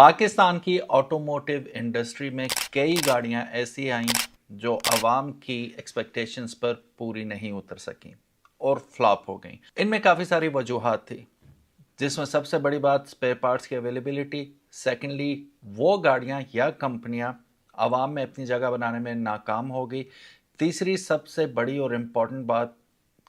पाकिस्तान की automotive industry में कई गाड़ियां ऐसी आईं जो आवाम की एक्सपेक्टेशंस पर पूरी नहीं उतर सकीं और फ्लॉप हो गईं। इनमें काफ़ी सारी वजूहात थी, जिसमें सबसे बड़ी बात स्पेयर पार्ट्स की अवेलेबिलिटी। सेकेंडली, वो गाड़ियां या कंपनियां आवाम में अपनी जगह बनाने में नाकाम हो गई। तीसरी सबसे बड़ी और इम्पॉर्टेंट बात,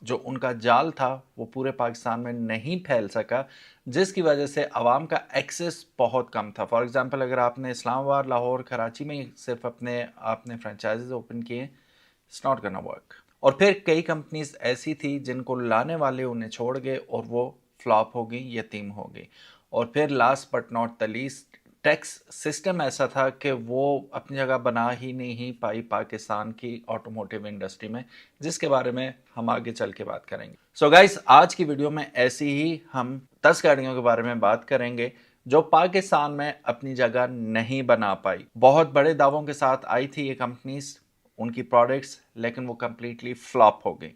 जो उनका जाल था वो पूरे पाकिस्तान में नहीं फैल सका, जिसकी वजह से आवाम का एक्सेस बहुत कम था। फॉर एग्जांपल, अगर आपने इस्लामाबाद, लाहौर, कराची में सिर्फ आपने फ्रेंचाइजीज ओपन किए, इट्स नॉट गोना वर्क। और फिर कई कंपनीज ऐसी थी जिनको लाने वाले उन्हें छोड़ गए और वो फ्लॉप हो गई, यतीम हो गई। और फिर last but not the least, tax system ऐसा था कि वो अपनी जगह बना ही नहीं पाई पाकिस्तान की ऑटोमोटिव इंडस्ट्री में, जिसके बारे में हम आगे चल के बात करेंगे। सो गाइस, आज की वीडियो में ऐसी ही हम 10 गाड़ियों के बारे में बात करेंगे जो पाकिस्तान में अपनी जगह नहीं बना पाई। बहुत बड़े दावों के साथ आई थी ये कंपनीज, उनकी प्रोडक्ट्स, लेकिन वो कंप्लीटली फ्लॉप हो गई।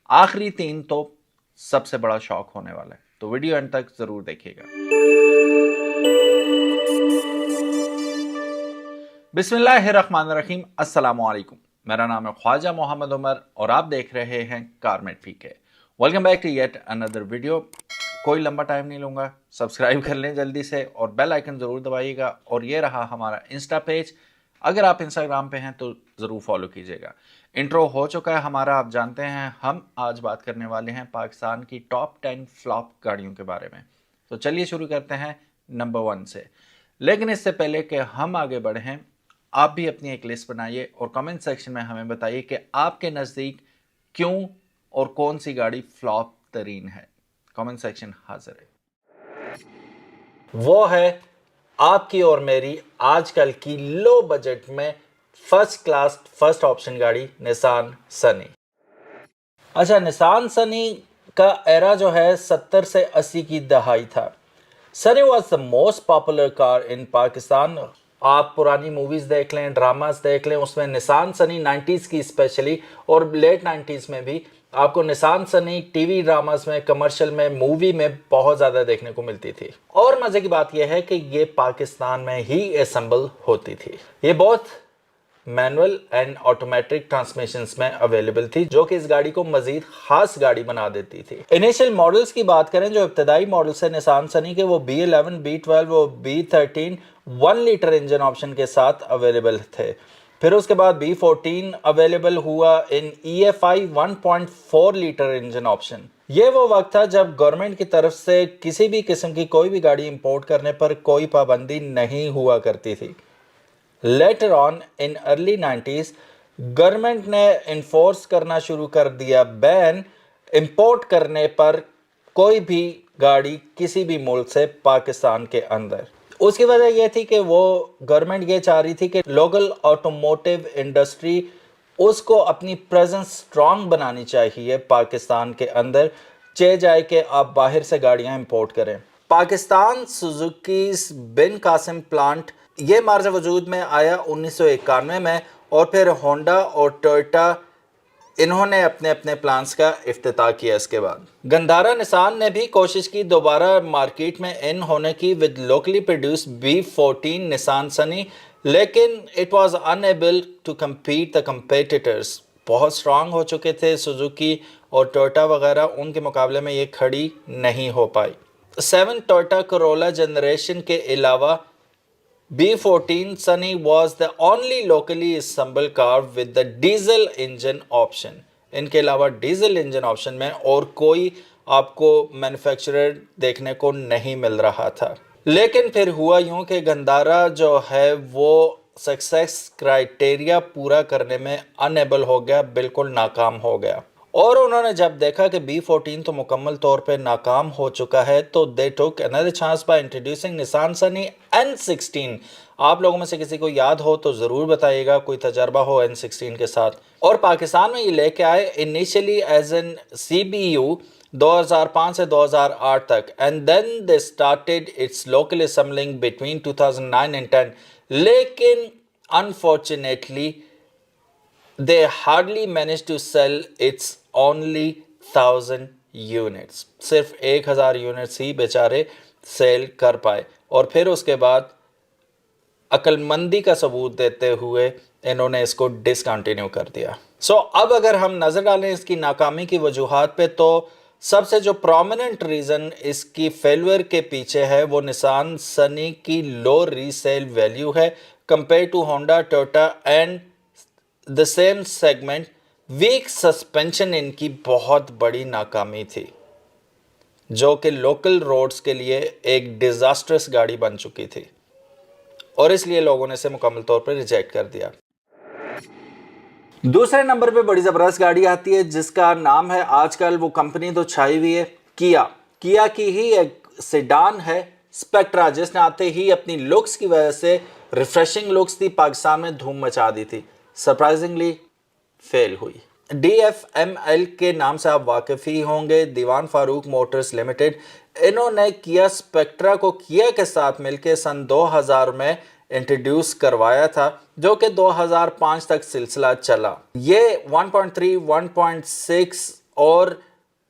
आखिरी 3 तो सबसे बड़ा शॉक होने वाला है, तो वीडियो एंड तक जरूर देखिएगा। बिस्मिल्लाहिर्रहमानिर्रहीम, अस्सलामु अलैकुम। मेरा नाम है ख्वाजा मोहम्मद उमर और आप देख रहे हैं Carmate PK. Welcome back to yet another video. कोई लंबा टाइम नहीं लूँगा, सब्सक्राइब कर लें जल्दी से और बेल आइकन ज़रूर दबाइएगा। और ये रहा हमारा इंस्टा पेज, अगर आप इंस्टाग्राम पे हैं तो ज़रूर फॉलो कीजिएगा। इंट्रो हो चुका है हमारा, आप जानते हैं हम आज बात करने वाले हैं पाकिस्तान की टॉप 10 फ्लॉप गाड़ियों के बारे में। तो चलिए शुरू करते हैं नंबर 1 से। लेकिन इससे पहले कि हम आगे बढ़ें, आप भी अपनी एक लिस्ट बनाइए और कमेंट सेक्शन में हमें बताइए कि आपके नज़दीक क्यों और कौन सी गाड़ी फ्लॉप तरीन है। कमेंट सेक्शन हाजिर है। वो है आपकी और मेरी आजकल की लो बजट में फर्स्ट क्लास फर्स्ट ऑप्शन गाड़ी, निसान सनी। अच्छा, निसान सनी का एरा जो है 70 से 80 की दहाई था। Sunny was the most popular car in Pakistan. आप पुरानी मूवीज़ देख लें, ड्रामास देख लें, उसमें निसान सनी 90s की स्पेशली और लेट 90s में भी आपको निसान सनी टीवी ड्रामास में, कमर्शियल में, मूवी में बहुत ज़्यादा देखने को मिलती थी। और मज़े की बात यह है कि ये पाकिस्तान में ही असेंबल होती थी। ये बहुत मैनुअल एंड ऑटोमेटिक ट्रांसमिशंस में अवेलेबल थी, जो कि इस गाड़ी को मजीद खास गाड़ी बना देती थी। इनिशियल मॉडल्स की बात करें, जो इब्तदाई मॉडल्स है निसान सनी के, वो B11, B12 और B13 1 लीटर इंजन ऑप्शन के साथ अवेलेबल थे। फिर उसके बाद B14 अवेलेबल हुआ इन EFI 1.4 लीटर इंजन ऑप्शन। ये वो वक्त था जब गवर्नमेंट की तरफ से किसी भी किस्म की कोई भी गाड़ी इंपोर्ट करने पर कोई पाबंदी नहीं हुआ करती थी। Later on in early 90s government ने इन्फोर्स करना शुरू कर दिया बैन इंपोर्ट करने पर कोई भी गाड़ी किसी भी मुल्क से पाकिस्तान के अंदर। उसकी वजह यह थी कि वो गवर्नमेंट ये चाह रही थी कि लोकल ऑटोमोटिव इंडस्ट्री उसको अपनी प्रेजेंस स्ट्रांग बनानी चाहिए पाकिस्तान के अंदर, चाहे जाए कि आप बाहर से गाड़ियां इंपोर्ट करें। पाकिस्तान सुजुकी बिन कासिम प्लांट ये मार्ज वजूद में आया 1991 में, और फिर होंडा और टोयोटा इन्होंने अपने अपने प्लान्स का इफ्तिताह किया। इसके बाद गंदारा निसान ने भी कोशिश की दोबारा मार्केट में इन होने की with locally produce B14 Nissan Sunny, लेकिन it was unable to compete the competitors. बहुत स्ट्रांग हो चुके थे सुजुकी और टोयोटा वगैरह, उनके मुकाबले में ये खड़ी नहीं हो पाई। 7 टोयोटा कोरोला जनरेशन के अलावा B14 Sunny was the only locally assembled car with the diesel engine option. इनके अलावा डीजल इंजन ऑप्शन में और कोई आपको मैन्युफैक्चरर देखने को नहीं मिल रहा था। लेकिन फिर हुआ यूं कि गंदारा जो है वो सक्सेस क्राइटेरिया पूरा करने में अनएबल हो गया, बिल्कुल नाकाम हो गया। और उन्होंने जब देखा कि B14 तो मुकम्मल तौर पे नाकाम हो चुका है, तो they took another chance by introducing Nissan Sunny N16। आप लोगों में से किसी को याद हो तो ज़रूर बताइएगा, कोई तजर्बा हो N16 के साथ। और पाकिस्तान में ये लेके आए इनिशियली एज एन CBU 2005 से 2008 तक, and then they started its local assembling between 2009 and 10। लेकिन unfortunately they hardly managed to sell its only 1000 units। सिर्फ 1000 यूनिट्स ही बेचारे सेल कर पाए। और फिर उसके बाद अक्लमंदी का सबूत देते हुए इन्होंने इसको डिसकंटिन्यू कर दिया। अब अगर हम नज़र डालें इसकी नाकामी की वजूहात पे, तो सबसे जो प्रोमिनेंट रीज़न इसकी फेलियर के पीछे है वो निसान सनी की लो रीसेल वैल्यू है compare to Honda, Toyota and the same segment. Weak suspension इनकी बहुत बड़ी नाकामी थी, जो कि लोकल रोड्स के लिए एक डिजास्टर्स गाड़ी बन चुकी थी, और इसलिए लोगों ने इसे मुकम्मल तौर पर रिजेक्ट कर दिया। दूसरे नंबर पे बड़ी ज़बरदस्त गाड़ी आती है जिसका नाम है, आजकल वो कंपनी तो छाई हुई है, किया की ही एक सेडान है स्पेक्ट्रा, जिसने आते ही अपनी लुक्स की वजह से, रिफ्रेशिंग लुक्स थी, पाकिस्तान में धूम मचा दी थी, सरप्राइजिंगली फेल हुई। DFML के नाम से आप वाकिफ ही होंगे, दीवान फारूक मोटर्स लिमिटेड। इन्होंने किया स्पेक्ट्रा को किया के साथ मिलकर सन 2000 में इंट्रोड्यूस करवाया था, जो कि 2005 तक सिलसिला चला। ये 1.3, 1.6 और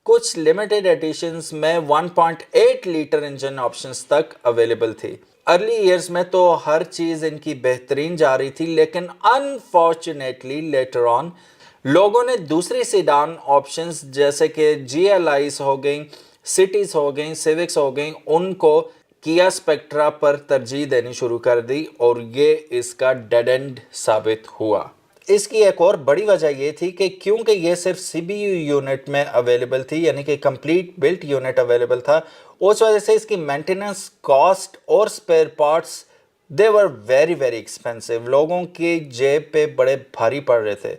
कुछ लिमिटेड एडिशंस में 1.8 लीटर इंजन ऑप्शंस तक अवेलेबल थी। अर्ली ईयर्स में तो हर चीज़ इनकी बेहतरीन जा रही थी, लेकिन अनफॉर्चुनेटली लेटर ऑन लोगों ने दूसरी सेडान ऑप्शंस जैसे कि GLIs हो गई, सिटीज़ हो गई, सिविक्स हो गई, उनको किया स्पेक्ट्रा पर तरजीह देनी शुरू कर दी, और ये इसका डेड एंड साबित हुआ। इसकी एक और बड़ी वजह ये थी कि क्योंकि ये सिर्फ CBU यूनिट में अवेलेबल थी, यानी कि कंप्लीट बिल्ट यूनिट अवेलेबल था, उस वजह से इसकी मेंटेनेंस कॉस्ट और spare parts they were very very expensive, लोगों की जेब पे बड़े भारी पड़ रहे थे।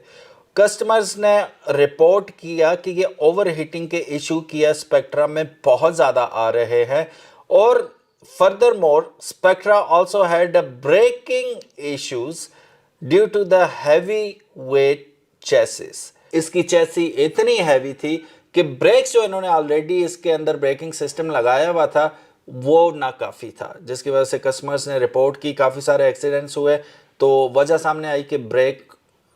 कस्टमर्स ने रिपोर्ट किया कि ये ओवर हीटिंग के इशू किया स्पेक्ट्रा में बहुत ज़्यादा आ रहे हैं, और furthermore Spectra also had a braking issues due to the heavy weight chassis। इसकी चैसी इतनी हैवी थी कि ब्रेक्स जो इन्होंने ऑलरेडी इसके अंदर ब्रेकिंग सिस्टम लगाया हुआ था वो नाकाफ़ी था, जिसकी वजह से कस्टमर्स ने रिपोर्ट की, काफ़ी सारे एक्सीडेंट्स हुए, तो वजह सामने आई कि ब्रेक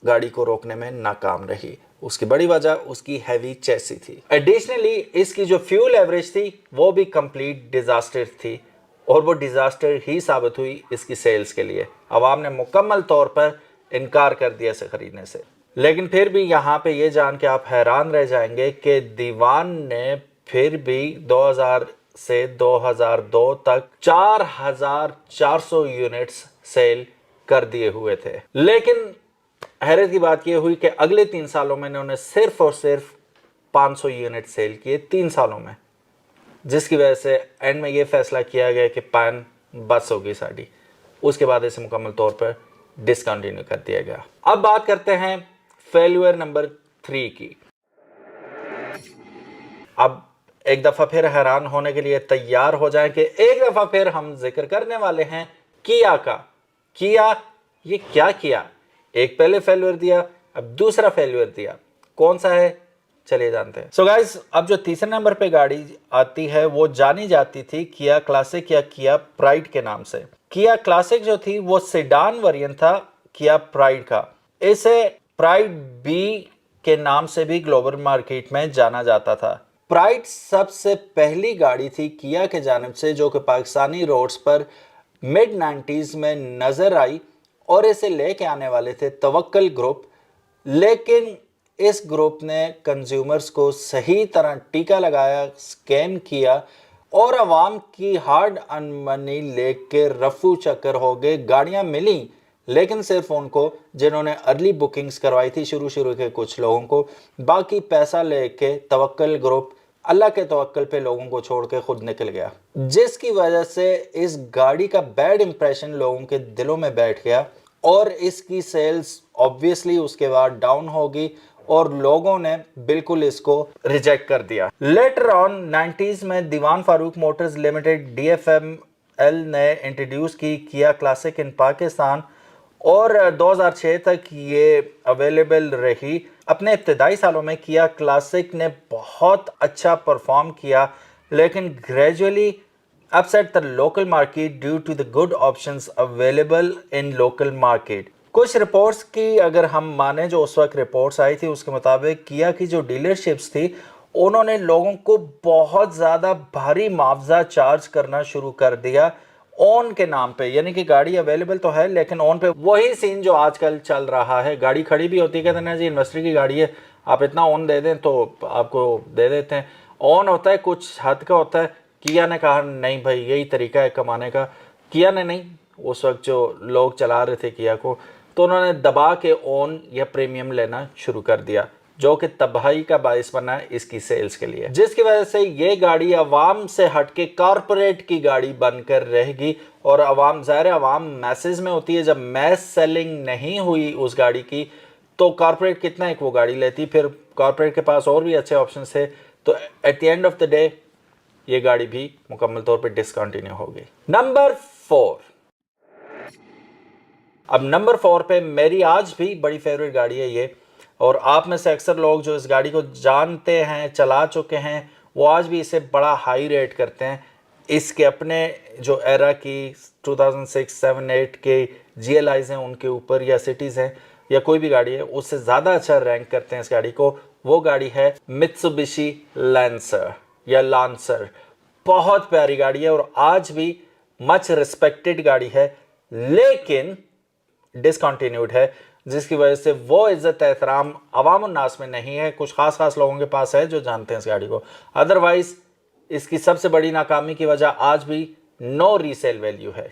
गाड़ी को रोकने में नाकाम रही। उसकी बड़ी वजह उसकी हैवी चैसी थी। एडिशनली इसकी जो फ्यूल एवरेज थी वो भी कंप्लीट डिजास्टर थी, और वो डिजास्टर ही साबित हुई इसकी सेल्स के लिए। आवाम ने मुकम्मल तौर पर इनकार कर दिया इसे खरीदने से। लेकिन फिर भी यहाँ पे ये जान के आप हैरान रह जाएंगे कि दीवान ने फिर भी 2000 से 2002 तक 4400 यूनिट्स सेल कर दिए हुए थे। लेकिन हैरत की बात यह हुई कि अगले 3 सालों में इन्होंने सिर्फ और सिर्फ 500 यूनिट सेल किए 3 सालों में, जिसकी वजह से एंड में ये फैसला किया गया कि पैन बस होगी साड़ी। उसके बाद इसे मुकम्मल तौर पर डिसकंटिन्यू कर दिया गया। अब बात करते हैं फेल्यूर नंबर 3 की। अब एक दफ़ा फिर हैरान होने के लिए तैयार हो जाएं कि एक दफ़ा फिर हम जिक्र करने वाले हैं किया का। किया ये क्या किया, एक पहले फेल्यूर दिया, अब दूसरा फेल्यूर दिया, कौन सा है चलिए जानते हैं। सो गाइस, अब जो तीसरे नंबर पे गाड़ी आती है वो जानी जाती थी किया क्लासिक या किया प्राइड के नाम से। किया क्लासिक जो थी वो सेडान वेरिएंट था किया प्राइड का। इसे प्राइड बी के नाम से भी ग्लोबल मार्केट में जाना जाता था। प्राइड सबसे पहली गाड़ी थी किया के जानिब से जो कि पाकिस्तानी रोड्स पर मिड 90s में नजर आई, और इसे लेके आने वाले थे तवक्कल ग्रुप। लेकिन इस ग्रुप ने कंज्यूमर्स को सही तरह टीका लगाया, स्कैम किया, और आवाम की हार्ड अर्न मनी लेके रफू चक्कर हो गए। गाड़ियां मिली लेकिन सिर्फ उनको जिन्होंने अर्ली बुकिंग्स करवाई थी, शुरू के कुछ लोगों को। बाकी पैसा लेके तवक्कल ग्रुप अल्लाह के तवक्कल पे लोगों को छोड़ के खुद निकल गया, जिसकी वजह से इस गाड़ी का बैड इंप्रेशन लोगों के दिलों में बैठ गया, और इसकी सेल्स ऑब्वियसली उसके बाद डाउन होगी, और लोगों ने बिल्कुल इसको रिजेक्ट कर दिया। लेटर ऑन 90s में दीवान फारूक मोटर्स लिमिटेड DFML ने इंट्रोड्यूस की किया क्लासिक इन पाकिस्तान, और 2006 तक ये अवेलेबल रही। अपने इब्तदाई सालों में किया क्लासिक ने बहुत अच्छा परफॉर्म किया, लेकिन gradually upset the local market due to the good options available in local market. कुछ रिपोर्ट्स की अगर हम माने, जो उस वक्त रिपोर्ट्स आई थी उसके मुताबिक किया की जो डीलरशिप्स थी उन्होंने लोगों को बहुत ज़्यादा भारी मुआवजा चार्ज करना शुरू कर दिया, ऑन کے نام پہ, یعنی کہ گاڑی اویلیبل تو ہے لیکن آن پہ وہی سین جو آج کل چل رہا ہے. گاڑی کھڑی بھی ہوتی ہے, کہتے ہیں جی انویسٹر کی گاڑی ہے, آپ اتنا آن دے دیں تو آپ کو دے دیتے ہیں. آن ہوتا ہے کچھ حد کا ہوتا ہے. کیا نے کہا نہیں بھائی یہی طریقہ ہے کمانے کا. کیا نے نہیں, اس وقت جو لوگ چلا رہے تھے کیا کو, تو انہوں نے دبا کے آن یا پریمیم لینا شروع کر دیا, جو کہ تباہی کا باعث بنا اس کی سیلز کے لیے, جس کی وجہ سے یہ گاڑی عوام سے ہٹ کے کارپوریٹ کی گاڑی بن کر رہے گی. اور عوام, ظاہر عوام میسز میں ہوتی ہے, جب میس سیلنگ نہیں ہوئی اس گاڑی کی تو کارپوریٹ کتنا ایک وہ گاڑی لیتی, پھر کارپوریٹ کے پاس اور بھی اچھے آپشنز تھے, تو at the end of the day یہ گاڑی بھی مکمل طور پہ ڈسکنٹینیو ہو گئی. نمبر 4. اب نمبر 4 پہ میری آج بھی بڑی فیوریٹ گاڑی ہے یہ, اور آپ میں سے اکثر لوگ جو اس گاڑی کو جانتے ہیں, چلا چکے ہیں, وہ آج بھی اسے بڑا ہائی ریٹ کرتے ہیں. اس کے اپنے جو ایرا کی 2006, 7, 8 کے جی ایل آئیز ہیں ان کے اوپر, یا سٹیز ہیں, یا کوئی بھی گاڑی ہے, اس سے زیادہ اچھا رینک کرتے ہیں اس گاڑی کو. وہ گاڑی ہے میتسوبشی لینسر یا لانسر. بہت پیاری گاڑی ہے اور آج بھی مچ ریسپیکٹڈ گاڑی ہے, لیکن ڈسکنٹینیوڈ ہے, جس کی وجہ سے وہ عزت احترام عوام الناس میں نہیں ہے. کچھ خاص لوگوں کے پاس ہے جو جانتے ہیں اس گاڑی کو, ادروائز اس کی سب سے بڑی ناکامی کی وجہ آج بھی نو ریسیل ویلیو ہے,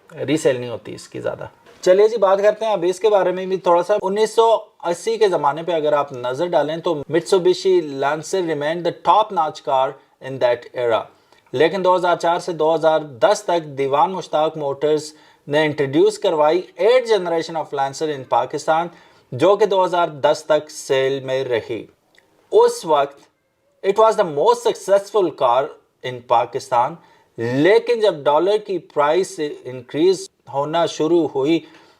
ریسیل نہیں ہوتی اس کی زیادہ. چلیے جی بات کرتے ہیں اب اس کے بارے میں بھی تھوڑا سا. 1980 کے زمانے پہ اگر آپ نظر ڈالیں تو Mitsubishi Lancer remain the top notch car in that era, لیکن 2004 سے 2010 تک دیوان مشتاق موٹرز نے انٹروڈیوس کروائی 8 generation of Lancer in Pakistan, جو کہ 2010 تک سیل میں رہی. اس وقت it was the most successful car in Pakistan, لیکن جب ڈالر کی پرائس انکریز ہونا شروع ہوئی,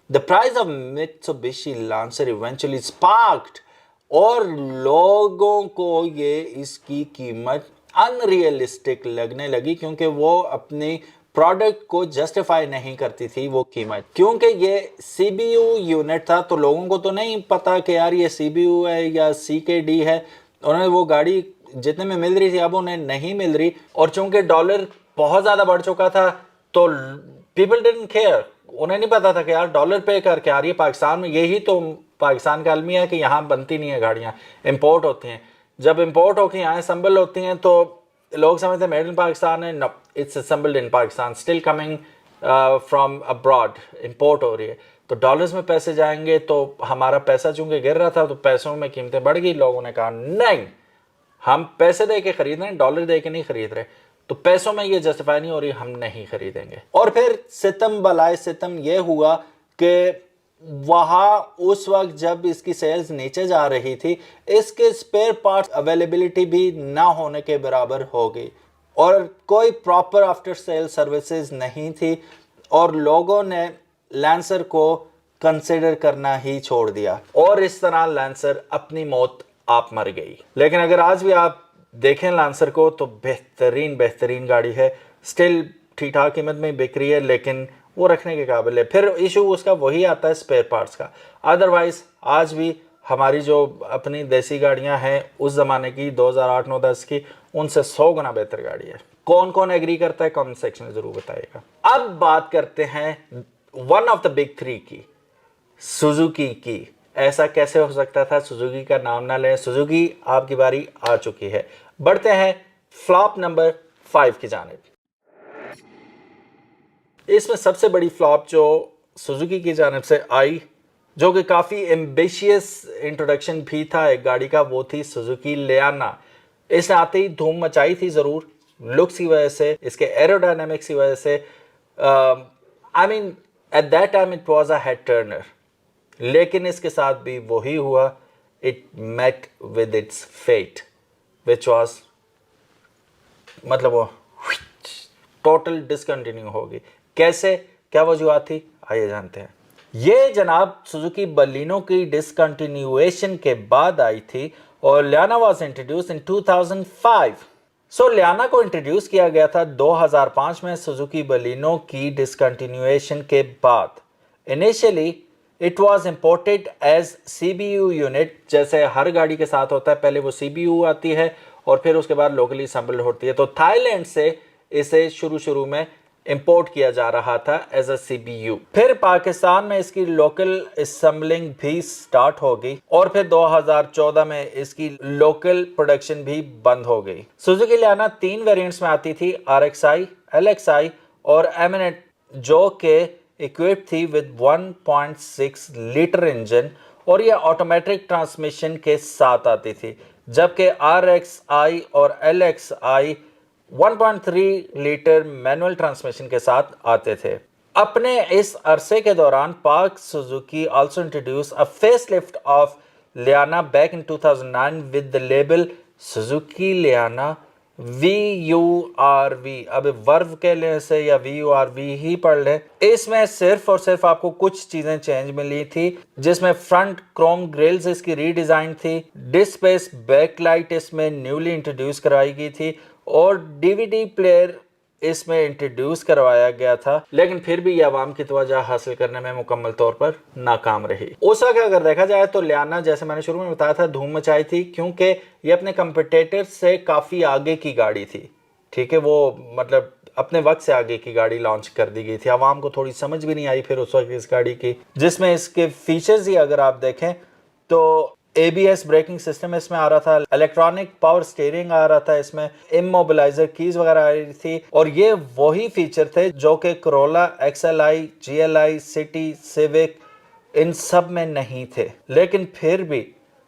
the price of Mitsubishi Lancer eventually sparked, اور لوگوں کو یہ اس کی قیمت ان ریئلسٹک لگنے لگی, کیونکہ وہ اپنی پروڈکٹ کو جسٹیفائی نہیں کرتی تھی وہ قیمت. کیونکہ یہ سی بی یو یونٹ تھا تو لوگوں کو تو نہیں پتا کہ یار یہ سی بی یو ہے یا سی کے ڈی ہے, انہیں وہ گاڑی جتنے میں مل رہی تھی اب انہیں نہیں مل رہی. اور چونکہ ڈالر بہت زیادہ بڑھ چکا تھا تو پیپل ڈنٹ کیئر, انہیں نہیں پتا تھا کہ یار ڈالر پے کر کے آ رہی ہے پاکستان میں, یہی تو پاکستان کا المیہ ہے کہ یہاں بنتی نہیں ہے گاڑیاں, امپورٹ ہوتی ہیں. جب امپورٹ ہو کے یہاں اسمبل ہوتی ہیں تو لوگ سمجھتے ہیں میڈ ان پاکستان ہے, no it's assembled in Pakistan, still coming from abroad, import ہو رہی ہے. تو ڈالرز میں پیسے جائیں گے تو ہمارا پیسہ چونکہ گر رہا تھا تو پیسوں میں قیمتیں بڑھ گئی. لوگوں نے کہا نہیں, ہم پیسے دے کے خرید رہے ہیں, ڈالر دے کے نہیں خرید رہے, تو پیسوں میں یہ جسٹیفائی نہیں ہو رہی, ہم نہیں خریدیں گے. اور پھر ستم بلائے ستم یہ ہوا کہ وہاں اس وقت جب اس کی سیلز نیچے جا رہی تھی, اس کے سپیئر پارٹس اویلیبلٹی بھی نہ ہونے کے برابر ہو گئی, اور کوئی پراپر آفٹر سیل سروسز نہیں تھی, اور لوگوں نے لانسر کو کنسیڈر کرنا ہی چھوڑ دیا, اور اس طرح لانسر اپنی موت آپ مر گئی. لیکن اگر آج بھی آپ دیکھیں لانسر کو تو بہترین گاڑی ہے, سٹل ٹھیک ٹھاک قیمت میں بک رہی ہے, لیکن وہ رکھنے کے قابل ہے. پھر ایشو اس کا وہی آتا ہے سپیئر پارٹس کا. ادروائز آج بھی ہماری جو اپنی دیسی گاڑیاں ہیں اس زمانے کی 2008, 9, 10 کی, ان سے 100 گنا بہتر گاڑی ہے. کون ایگری کرتا ہے کامنٹ سیکشن میں ضرور بتائیے گا. اب بات کرتے ہیں ون آف دا بگ 3 کی, سوزوکی کی. ایسا کیسے ہو سکتا تھا سوزوکی کا نام نہ لیں, سوزوکی آپ کی باری آ چکی ہے. بڑھتے ہیں فلاپ نمبر 5 کی جانب. اس میں سب سے بڑی فلاپ جو سوزوکی کی جانب سے آئی, جو کہ کافی ایمبیشیس انٹروڈکشن بھی تھا ایک گاڑی کا, وہ تھی سوزوکی لیانا. اس نے آتے ہی دھوم مچائی تھی ضرور, لکس کی وجہ سے, اس کے ایرو ڈائنامکس کی وجہ سے. I mean at that time it was a head turner, لیکن اس کے ساتھ بھی وہی ہوا, it met with its fate which was مطلب وہ ٹوٹل ڈسکنٹینیو ہوگی. کیسے, کیا وجوہات تھی, آئیے جانتے ہیں. یہ جناب سوزوکی بلینو کی ڈسکنٹینیویشن کے بعد آئی تھی, اور Liana was introduce in 2005. So Liana کو انٹروڈیوس کیا گیا تھا 2005 میں سوزوکی بلینو کی ڈسکنٹینیویشن کے بعد. Initially it was imported as C B U unit, جیسے ہر گاڑی کے ساتھ ہوتا ہے, پہلے وہ سی بی یو آتی ہے اور پھر اس کے بعد لوکلی اسمبل ہوتی ہے. تو تھائی لینڈ سے اسے شروع میں امپورٹ کیا جا رہا تھا ایز اے CPU. پھر پاکستان میں اس کی لوکل اسمبلنگ بھی سٹارٹ ہو گئی اور پھر 2014 میں اس کی لوکل پروڈکشن بھی بند ہو گئی. سوزوکی لیانا 3 ویریئنٹس میں آتی تھی, RXi, LXi اور Eminent, جو کہ equipped تھی with 1.6 لیٹر انجن اور یہ آٹومیٹک ٹرانسمیشن کے ساتھ آتی تھی, جبکہ RXi اور LXi 1.3 لیٹر مینول ٹرانسمیشن کے ساتھ آتے تھے. اپنے اس عرصے کے دوران Pak Suzuki also introduce a face lift of Liana back in 2009 with the label Suzuki Liana VURV. اب ورو کے لیں سے یا VURV ہی پڑھ لیں. اس میں صرف اور صرف آپ کو کچھ چیزیں چینج ملی تھی, جس میں فرنٹ کروم گرلز اس کی ری ڈیزائن تھی, ڈسک اسپیس بیک لائٹ اس میں نیولی انٹروڈیوس کرائی گئی تھی اور DVD پلیئر اس میں انٹروڈیوس کروایا گیا تھا, لیکن پھر بھی یہ عوام کی توجہ حاصل کرنے میں مکمل طور پر ناکام رہی. اس وقت اگر دیکھا جائے تو لیانا, جیسے میں نے شروع میں بتایا تھا, دھوم مچائی تھی کیونکہ یہ اپنے کمپیٹیٹر سے کافی آگے کی گاڑی تھی. ٹھیک ہے, وہ مطلب اپنے وقت سے آگے کی گاڑی لانچ کر دی گئی تھی. عوام کو تھوڑی سمجھ بھی نہیں آئی پھر اس وقت اس گاڑی کی, جس میں اس کے فیچرز ہی اگر آپ دیکھیں تو ABS بریکنگ سسٹم اس میں آ رہا تھا, الیکٹرانک پاور سٹیئرنگ آ رہا تھا, اس میں اموبلائزر کیز وغیرہ آ رہی تھی, اور یہ وہی فیچر تھے جو کہ Corolla, XLI, GLI, City, Civic ان سب میں نہیں تھے. لیکن پھر بھی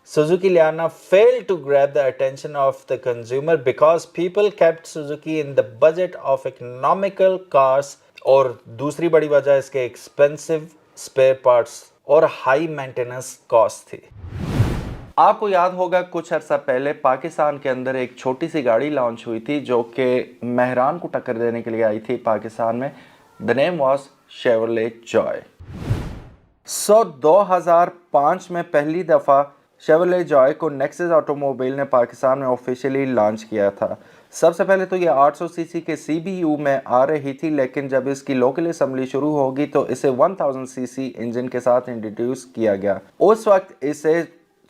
Suzuki Liana failed to grab the attention of the consumer because people kept Suzuki in the budget of economical cars, اور دوسری بڑی وجہ اس کے expensive spare parts اور high maintenance cost تھی. آپ کو یاد ہوگا کچھ عرصہ پہلے پاکستان کے اندر ایک چھوٹی سی گاڑی لانچ ہوئی تھی جو کہ مہران کو ٹکر دینے کے لیے آئی تھی پاکستان میں. The name was Chevrolet Joy. 2005 میں پہلی دفعہ Chevrolet Joy کو نیکسس آٹوموبائل نے پاکستان میں آفیشیلی لانچ کیا تھا. سب سے پہلے تو یہ 800 سی سی کے CBU میں آ رہی تھی, لیکن جب اس کی لوکل اسمبلی شروع ہوگی تو اسے 1000 سی سی انجن کے ساتھ انٹروڈیوس کیا گیا. اس وقت اسے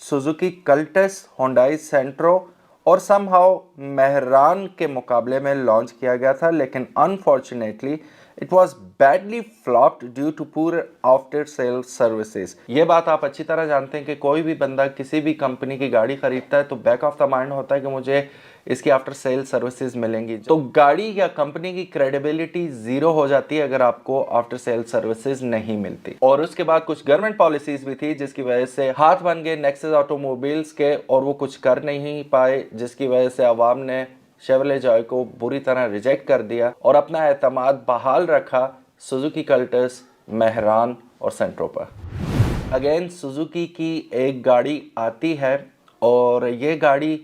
سوزوکی کلٹس, ہونڈائی سینٹرو اور سم ہاؤ مہران کے مقابلے میں لانچ کیا گیا تھا, لیکن unfortunately it was badly flopped due to poor after sale services. یہ بات آپ اچھی طرح جانتے ہیں کہ کوئی بھی بندہ کسی بھی کمپنی کی گاڑی خریدتا ہے تو بیک آف دا مائنڈ ہوتا ہے کہ مجھے اس کی آفٹر سیل سروسز ملیں گی, تو گاڑی یا کمپنی کی کریڈیبلٹی زیرو ہو جاتی ہے اگر آپ کو آفٹر سیل سروسز نہیں ملتی. اور اس کے بعد کچھ گورنمنٹ پالیسیز بھی تھی جس کی وجہ سے ہاتھ بن گئے نیکسس آٹوموبائلز کے, اور وہ کچھ کر نہیں پائے, جس کی وجہ سے عوام نے Chevrolet Joy کو بری طرح ریجیکٹ کر دیا اور اپنا اعتماد بحال رکھا سوزوکی کلٹس, مہران اور سینٹرو پر. اگین سوزوکی کی ایک گاڑی آتی ہے اور یہ گاڑی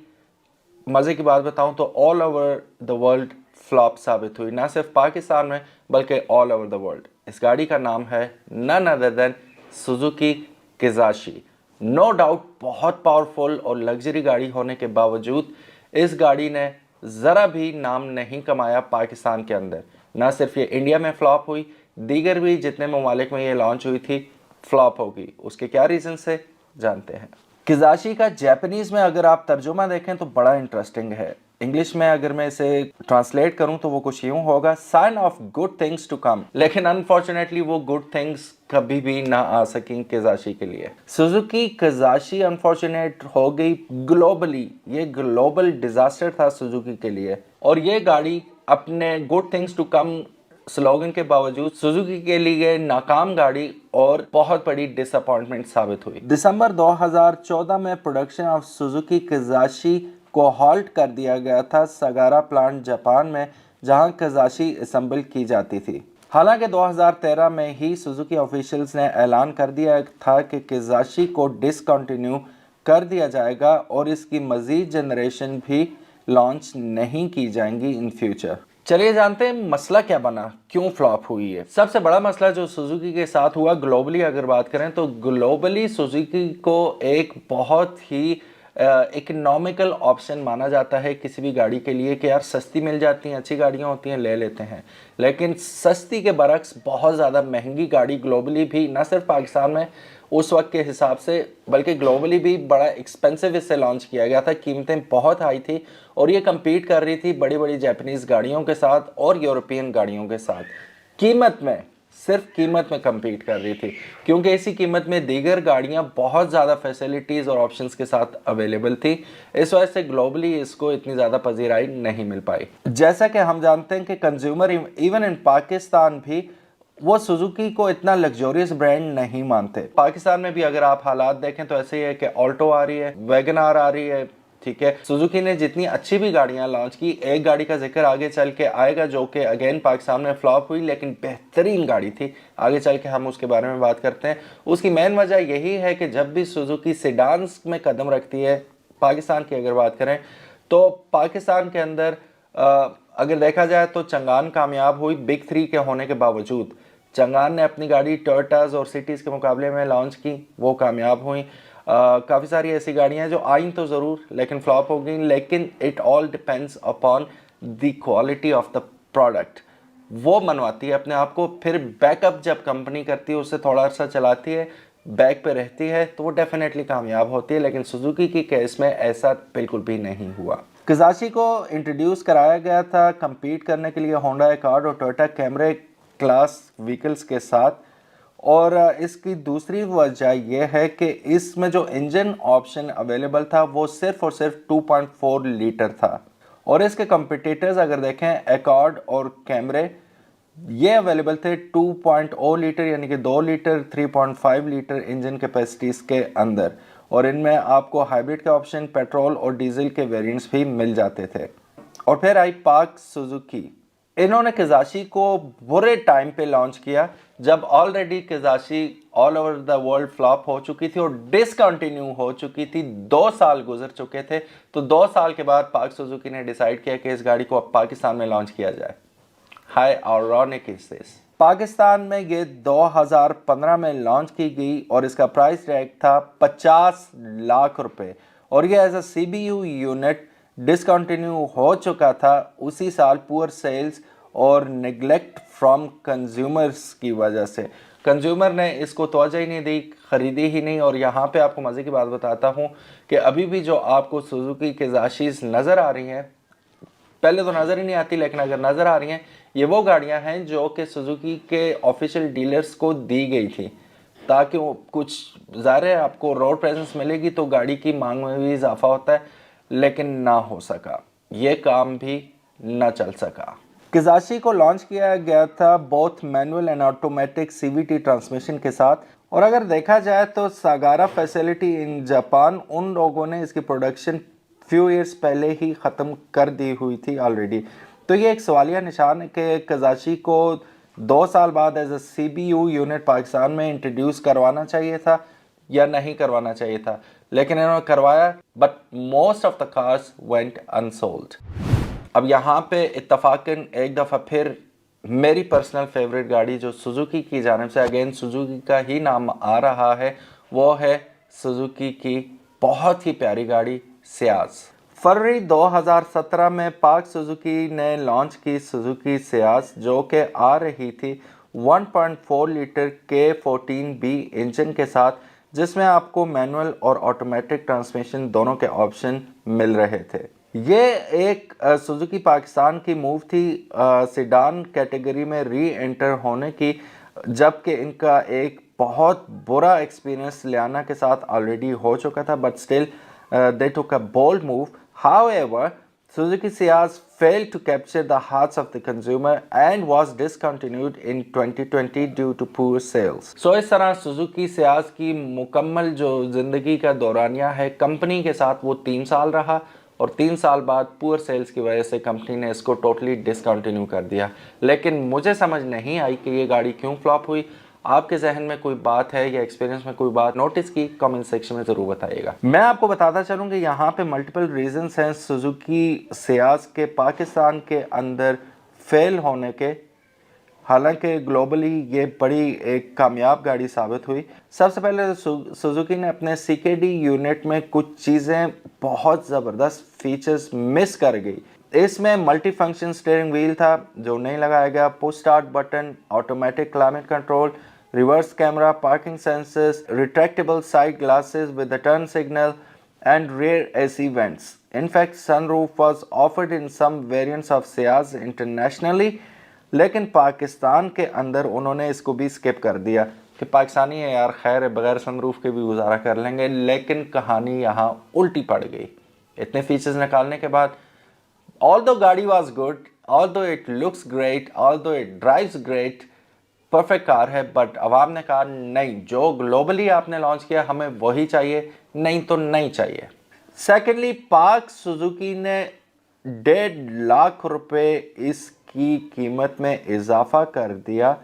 مزے کی بات بتاؤں تو all over the world flop ثابت ہوئی, نہ صرف پاکستان میں بلکہ آل اوور دا ورلڈ. اس گاڑی کا نام ہے none other than Suzuki Kizashi. No doubt بہت پاورفل اور لگژری گاڑی ہونے کے باوجود اس گاڑی نے ذرا بھی نام نہیں کمایا پاکستان کے اندر. نہ صرف یہ انڈیا میں فلاپ ہوئی, دیگر بھی جتنے ممالک میں یہ لانچ ہوئی تھی فلاپ ہو گئی. اس کے کیا ریزن سے جانتے ہیں. کزاشی کا جیپنیز میں اگر آپ ترجمہ دیکھیں تو بڑا انٹرسٹنگ ہے. انگلش میں اگر میں اسے ٹرانسلیٹ کروں تو وہ کچھ یوں ہوگا, sign of good things to come. لیکن انفارچونیٹلی وہ گڈ تھنگس کبھی بھی نہ آ سکیں کزاشی کے لیے. سوزوکی کزاشی انفارچونیٹ ہو گئی گلوبلی. یہ گلوبل ڈیزاسٹر تھا سوزوکی کے لیے, اور یہ گاڑی اپنے good things to come slogan کے باوجود سوزوکی کے لیے ناکام گاڑی اور بہت بڑی ڈس اپوائنٹمنٹ ثابت ہوئی. دسمبر 2014 میں پروڈکشن آف سوزوکی کزاشی کو ہالٹ کر دیا گیا تھا سگارا پلانٹ جاپان میں, جہاں کزاشی اسمبل کی جاتی تھی. حالانکہ 2013 میں ہی سوزوکی آفیشلز نے اعلان کر دیا تھا کہ کزاشی کو ڈسکنٹینیو کر دیا جائے گا اور اس کی مزید جنریشن بھی لانچ نہیں کی جائیں گی ان فیوچر. چلیے جانتے ہیں مسئلہ کیا بنا, کیوں فلاپ ہوئی ہے. سب سے بڑا مسئلہ جو سوزوکی کے ساتھ ہوا گلوبلی اگر بات کریں تو گلوبلی سوزوکی کو ایک بہت ہی इकोनॉमिकल ऑप्शन माना जाता है किसी भी गाड़ी के लिए कि यार सस्ती मिल जाती हैं, अच्छी गाड़ियाँ होती हैं, ले लेते हैं। लेकिन सस्ती के बरक्स बहुत ज़्यादा महंगी गाड़ी ग्लोबली भी, ना सिर्फ पाकिस्तान में उस वक्त के हिसाब से बल्कि ग्लोबली भी बड़ा एक्सपेंसिव इससे लॉन्च किया गया था। कीमतें बहुत हाई थी और ये कम्पीट कर रही थी बड़ी बड़ी जापानीज़ गाड़ियों के साथ और यूरोपियन गाड़ियों के साथ। कीमत में, सिर्फ कीमत में कम्पीट कर रही थी, क्योंकि इसी कीमत में दीगर गाड़ियां बहुत ज़्यादा फैसिलिटीज़ और ऑप्शंस के साथ अवेलेबल थी। इस वजह से ग्लोबली इसको इतनी ज़्यादा पजीराई नहीं मिल पाई। जैसा कि हम जानते हैं कि कंज्यूमर इवन इन पाकिस्तान भी वो सुजुकी को इतना लग्जरियस ब्रांड नहीं मानते। पाकिस्तान में भी अगर आप हालात देखें तो ऐसे ही है कि ऑल्टो आ रही है, वैगन आर आ रही है, ठीक है। सुजुकी ने जितनी अच्छी भी गाड़ियां लॉन्च की, एक गाड़ी का जिक्र आगे चल के आएगा जो कि अगेन पाकिस्तान में फ्लॉप हुई लेकिन बेहतरीन गाड़ी थी, आगे चल के हम उसके बारे में बात करते हैं। उसकी मेन वजह यही है कि जब भी सुजुकी सेडान्स में कदम रखती है, पाकिस्तान की अगर बात करें तो पाकिस्तान के अंदर अगर देखा जाए तो चंगान कामयाब हुई बिग 3 के होने के बावजूद। चंगान ने अपनी गाड़ी टोयोटास और सिटीज़ के मुकाबले में लॉन्च की, वो कामयाब हुई। काफ़ी सारी ऐसी गाड़ियाँ हैं जो आई तो ज़रूर लेकिन फ्लॉप हो गई, लेकिन it all depends upon the quality of the product. वो मनवाती है अपने आप को, फिर बैकअप जब कंपनी करती है, उससे थोड़ा अर्सा चलाती है, बैक पे रहती है, तो वो डेफिनेटली कामयाब होती है। लेकिन सुजुकी की केस में ऐसा बिल्कुल भी नहीं हुआ। किजाशी को इंट्रोड्यूस कराया गया था कम्पीट करने के लिए होंडा अकॉर्ड और टोयोटा कैमरे क्लास व्हीकल्स के साथ, और इसकी दूसरी वजह यह है कि इसमें जो इंजन ऑप्शन अवेलेबल था वो सिर्फ और सिर्फ 2.4 लीटर था, और इसके कंपटीटर्स अगर देखें अकॉर्ड और कैमरे, ये अवेलेबल थे 2.0 लीटर यानी कि 2 लीटर 3.5 लीटर इंजन कैपेसिटीज़ के अंदर, और इनमें आपको हाइब्रिड के ऑप्शन, पेट्रोल और डीजल के वेरिएंट्स भी मिल जाते थे। और फिर आई पाक सुजुकी। इन्होंने किजाशी को बुरे टाइम पे लॉन्च किया जब already Kizashi all over the world flop हो चुकी थी और डिसकंटिन्यू हो चुकी थी। 2 साल गुजर चुके थे, तो 2 साल के बाद पाक सुजुकी ने डिसाइड किया कि इस गाड़ी को अब पाकिस्तान में लॉन्च किया जाए। High ironic is this. Pakistan में ये 2015 में लॉन्च की गई और इसका प्राइस टैग था 50 लाख रुपए, और ये as a CBU unit discontinue हो चुका था उसी साल पुअर सेल्स और नेग्लेक्ट फ्रॉम कंज्यूमर्स की वजह से। कंज्यूमर ने इसको तवज्जो ही नहीं दी, ख़रीदी ही नहीं। और यहाँ पे आपको मज़े की बात बताता हूँ कि अभी भी जो आपको सुजुकी के किजाशीज़ नज़र आ रही हैं, पहले तो नज़र ही नहीं आती, लेकिन अगर नज़र आ रही हैं, ये वो गाड़ियाँ हैं जो कि सुजुकी के ऑफिशियल डीलर्स को दी गई थी ताकि वो कुछ ज़ाहिर है आपको रोड प्रेजेंस मिलेगी तो गाड़ी की मांग में भी इजाफा होता है, लेकिन ना हो सका, ये काम भी ना चल सका। किजाशी को लॉन्च किया गया था both manual and automatic CVT transmission के साथ, और अगर देखा जाए तो सागारा फैसिलिटी इन जापान, उन लोगों ने इसकी प्रोडक्शन फ्यू ईयर्स पहले ही ख़त्म कर दी हुई थी ऑलरेडी। तो ये एक सवालिया निशान है कि किजाशी को 2 साल बाद as a CBU unit Pakistan में इंट्रोड्यूस करवाना चाहिए था या नहीं करवाना चाहिए था, लेकिन इन्होंने करवाया, but most of the cars went unsold. अब यहाँ पे इत्तफाकन एक दफ़ा फिर मेरी पर्सनल फेवरेट गाड़ी जो सुजुकी की जानिब से, अगेन सुजुकी का ही नाम आ रहा है, वो है सुजुकी की बहुत ही प्यारी गाड़ी सियाज। फरवरी 2017 में पाक सुजुकी ने लॉन्च की सुजुकी सियाज, जो कि आ रही थी 1.4 लीटर K14B इंजन के साथ, जिसमें आपको मैनुअल और ऑटोमेटिक ट्रांसमिशन दोनों के ऑप्शन मिल रहे थे। ये एक सुजुकी पाकिस्तान की मूव थी सेडान कैटेगरी में री एंटर होने की, जबकि इनका एक बहुत बुरा एक्सपीरियंस लियाना के साथ ऑलरेडी हो चुका था, but still they took a bold move. However, Suzuki Ciaz failed to capture the hearts of the consumer and was discontinued in 2020 due to poor sales. So इस तरह Suzuki Ciaz की मुकम्मल जो ज़िंदगी का दौरानिया है कंपनी के साथ वो 3 साल रहा, और 3 साल बाद पुअर सेल्स की वजह से कंपनी ने इसको टोटली डिसकंटिन्यू कर दिया। लेकिन मुझे समझ नहीं आई कि ये गाड़ी क्यों फ्लॉप हुई। आपके जहन में कोई बात है या एक्सपीरियंस में कोई बात नोटिस की, कमेंट सेक्शन में ज़रूर बताइएगा। मैं आपको बताता चलूँ कि यहाँ पे मल्टीपल रीजंस हैं सुजुकी सियाज के पाकिस्तान के अंदर फेल होने के। हालांकि ग्लोबली ये बड़ी एक कामयाब गाड़ी साबित हुई। सबसे पहले सुजुकी ने अपने सीकेडी यूनिट में कुछ चीज़ें बहुत ज़बरदस्त फीचर्स मिस कर गई। इसमें मल्टी फंक्शन स्टीयरिंग व्हील था जो नहीं लगाया गया, push start button, automatic climate control, reverse camera, parking sensors, retractable side glasses with the turn signal and rear AC vents. In fact, sunroof was offered in some variants of Ciaz internationally, लेकिन पाकिस्तान के अंदर उन्होंने इसको भी skip कर दिया कि पाकिस्तानी है यार, खैर है, बगैर सनरूफ के भी गुजारा कर लेंगे। लेकिन कहानी यहाँ उल्टी पड़ गई। इतने फीचर्स निकालने के बाद, although गाड़ी was good, although it looks great, although it drives great, perfect car है, बट अवाम ने कहा नहीं, जो ग्लोबली आपने लॉन्च किया हमें वही चाहिए, नहीं तो नहीं चाहिए। सेकेंडली, पाक सुजुकी ने 1.5 लाख रुपए इसकी कीमत में इजाफा कर दिया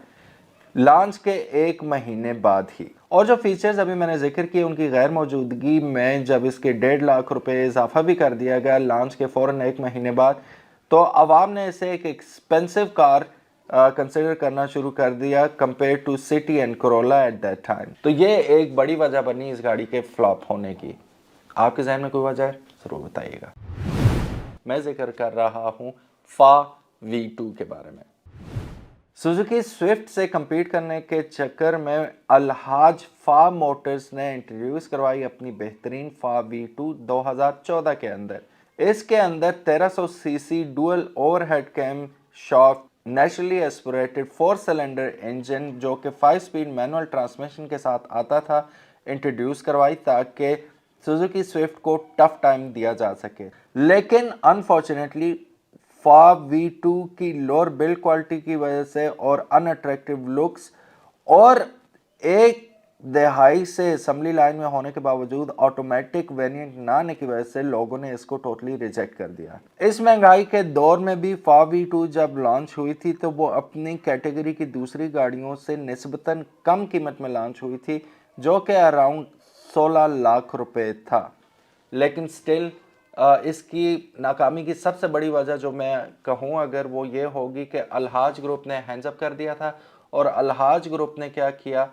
लॉन्च के 1 महीने बाद ही। और जो फीचर्स अभी मैंने जिक्र किए उनकी गैर मौजूदगी में जब इसके 1.5 लाख रुपए इजाफा भी कर दिया गया लॉन्च के फ़ौरन 1 महीने बाद, तो अवाम ने इसे एक एक्सपेंसिव कार कंसिडर करना शुरू कर दिया compare to City and Corolla at that time. तो ये एक बड़ी वजह बनी इस गाड़ी के फ्लॉप होने की। आपके जहन में कोई वजह है ज़रूर बताइएगा। मैं जिक्र कर रहा हूँ फा V2 के बारे में। सुजुकी स्विफ्ट से compete करने के चक्कर में अलहाज फा मोटर्स ने इंट्रोड्यूस करवाई अपनी बेहतरीन फा V2 2014 के अंदर। इसके अंदर 1300 cc dual overhead cam shaft naturally aspirated 4 cylinder engine जो कि 5 स्पीड मैनुअल ट्रांसमिशन के साथ आता था इंट्रोड्यूस करवाई ताकि सुजुकी स्विफ्ट को टफ टाइम दिया जा सके। लेकिन अनफॉर्चुनेटली फा V2 की लोअर बिल्ड क्वालिटी की वजह से और अनअट्रैक्टिव लुक्स और 1 दहाई से असेंबली लाइन में होने के बावजूद ऑटोमेटिक वेरिएंट ना आने की वजह से लोगों ने इसको टोटली रिजेक्ट कर दिया। इस महंगाई के दौर में भी फा V2 जब लॉन्च हुई थी तो वो अपनी कैटेगरी की दूसरी गाड़ियों से निस्बतन कम कीमत में लॉन्च हुई थी जो कि अराउंड 16 लाख रुपए था। लेकिन स्टिल इसकी नाकामी की सबसे बड़ी वजह जो मैं कहूँ अगर वो ये होगी कि अलहाज ग्रुप ने हैंड्स अप कर दिया था। और अलहाज ग्रुप ने क्या किया,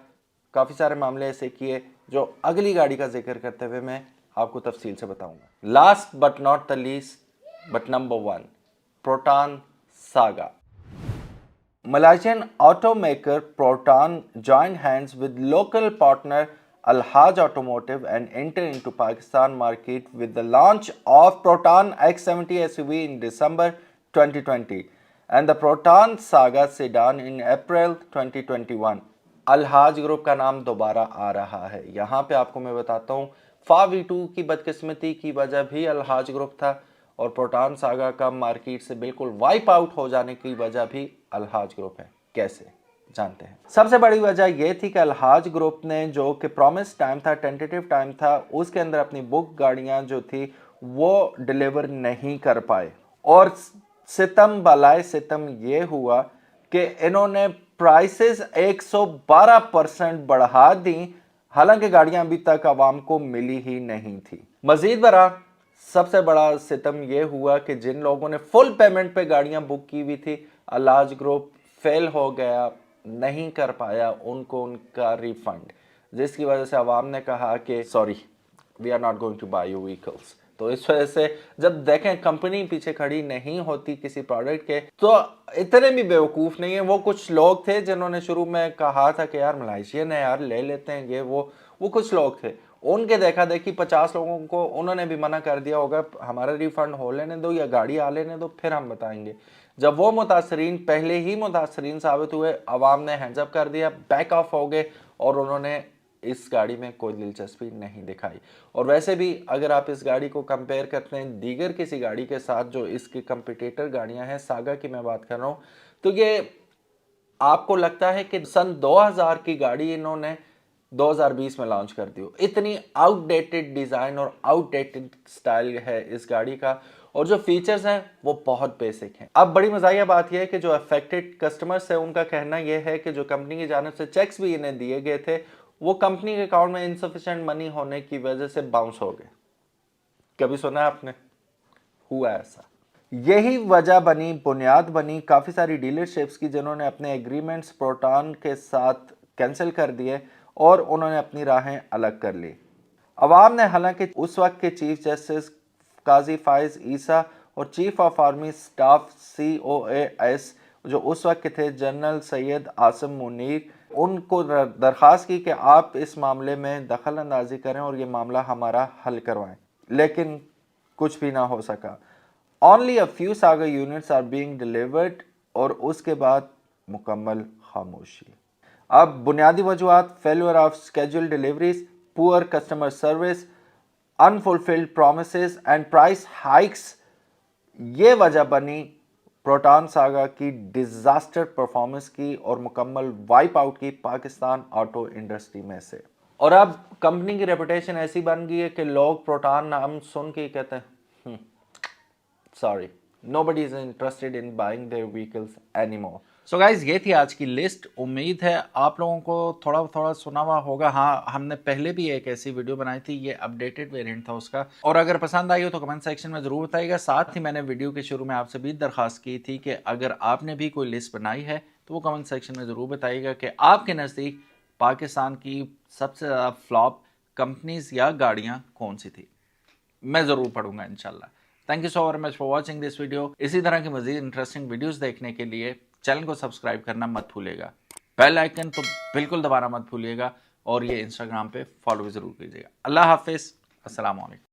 काफ़ी सारे मामले ऐसे किए जो अगली गाड़ी का जिक्र करते हुए मैं आपको तफसील से बताऊंगा। Last but not the least but number 1, proton saga. Malaysian automaker Proton joined hands with local partner Al-Haj Automotive and entered into Pakistan market with the launch of Proton X70 SUV in December 2020 and the Proton Saga sedan in April 2021. Al-Haj group का नाम दोबारा आ रहा है। यहाँ पे आपको मैं बताता हूँ फा V2 की बदकिस्मती की वजह भी Al-Haj ग्रुप था और प्रोटॉन सागा का मार्केट से बिल्कुल वाइप आउट हो जाने की वजह भी अलहाज ग्रुप है। कैसे जानते हैं। सबसे बड़ी वजह यह थी कि अलहाज ग्रुप ने जो कि प्रॉमिस टाइम था, टेंटेटिव टाइम था, उसके अंदर अपनी बुक गाड़ियां जो थी वो डिलीवर नहीं कर पाए और सितम बलाए सितम ये हुआ कि इन्होंने प्राइसेस 112% बढ़ा दी, हालांकि गाड़ियां अभी तक आवाम को मिली ही नहीं थी। मजीद बरा सबसे बड़ा सितम यह हुआ कि जिन लोगों ने फुल पेमेंट पे गाड़ियां बुक की हुई थी अलहाज ग्रुप फेल हो गया, नहीं कर पाया उनको उनका रिफंड, जिसकी वजह से आवाम ने कहा कि sorry we are not going to buy your vehicles. तो इस वजह से जब देखें कंपनी पीछे खड़ी नहीं होती किसी प्रोडक्ट के तो इतने भी बेवकूफ़ नहीं है। वो कुछ लोग थे जिन्होंने शुरू में कहा था कि यार मलेशियन है यार ले लेते हैं ये वो कुछ लोग थे, उनके देखा देखी 50 लोगों को उन्होंने भी मना कर दिया होगा हमारा रिफंड हो लेने दो या गाड़ी आ लेने दो फिर हम बताएंगे। जब वो मुतासरीन पहले ही मुतासरीन साबित हुए आवाम ने हैंड्स अप कर दिया, बैक ऑफ हो गए और उन्होंने इस गाड़ी में कोई दिलचस्पी नहीं दिखाई। और वैसे भी अगर आप इस गाड़ी को कंपेयर करते हैं दीगर किसी गाड़ी के साथ जो इसकी कंपिटिटर गाड़ियां हैं, सागा की मैं बात कर रहा हूँ, तो ये आपको लगता है कि सन 2000 की गाड़ी इन्होंने 2020 में लॉन्च कर दी। इतनी आउटडेटेड डिज़ाइन और आउटडेटेड स्टाइल है इस गाड़ी का और जो फीचर्स हैं वो बहुत बेसिक हैं। अब बड़ी मज़ाहिया बात यह है कि जो अफेक्टेड कस्टमर्स है उनका कहना यह है कि जो कंपनी की जानिब से चेक्स भी इन्हें दिए गए थे वो कंपनी के अकाउंट में इनसफिशिएंट मनी होने की वजह से बाउंस हो गए। कभी सुना है आपने? हुआ ऐसा? यही वजह बनी, बुनियाद बनी काफ़ी सारी डीलरशिप्स की जिन्होंने अपने एग्रीमेंट्स प्रोटॉन के साथ कैंसिल कर दिए और उन्होंने अपनी राहें अलग कर ली। अवाम ने हालांकि उस वक्त के चीफ जस्टिस काजी फाइज ईसा और chief of army staff COAS जो उस वक्त के थे जनरल सैयद आसिम मुनीर, उनको दरख्वास्त की कि आप इस मामले में दखल अंदाजी करें और ये मामला हमारा हल करवाएं, लेकिन कुछ भी ना हो सका। Only a few Saga units are being delivered और उसके बाद मुकम्मल खामोशी। अब बुनियादी वजूहात failure of scheduled deliveries, poor customer service, unfulfilled promises and price hikes, ये वजह बनी प्रोटॉन सागा की डिजास्टर परफॉर्मेंस की और मुकम्मल वाइप आउट की पाकिस्तान ऑटो इंडस्ट्री में से। और अब कंपनी की रेपुटेशन ऐसी बन गई है कि लोग प्रोटॉन नाम सुन के कहते हैं sorry, nobody is interested in buying their vehicles anymore. So guys ये थी आज की लिस्ट। उम्मीद है आप लोगों को थोड़ा थोड़ा सुना हुआ होगा। हाँ, हमने पहले भी एक ऐसी वीडियो बनाई थी, ये अपडेटेड वेरिएंट था उसका, और अगर पसंद आई हो तो कमेंट सेक्शन में ज़रूर बताइएगा। साथ ही मैंने वीडियो के शुरू में आपसे भी दरख्वास्त की थी कि अगर आपने भी कोई लिस्ट बनाई है तो वो कमेंट सेक्शन में ज़रूर बताइएगा कि आपके नज़दीक पाकिस्तान की सबसे ज़्यादा फ्लॉप कंपनीज या गाड़ियाँ कौन सी थी। मैं ज़रूर पढ़ूंगा इंशाल्लाह। Thank you so very much for watching this video. इसी तरह की मज़ीद इंटरेस्टिंग वीडियोस देखने के लिए चैनल को सब्सक्राइब करना मत भूलिएगा, बेल आइकन तो बिल्कुल दबाना मत भूलिएगा, और ये इंस्टाग्राम पे फॉलो भी ज़रूर कीजिएगा। अल्लाह हाफिज़, अस्सलाम वालेकुम।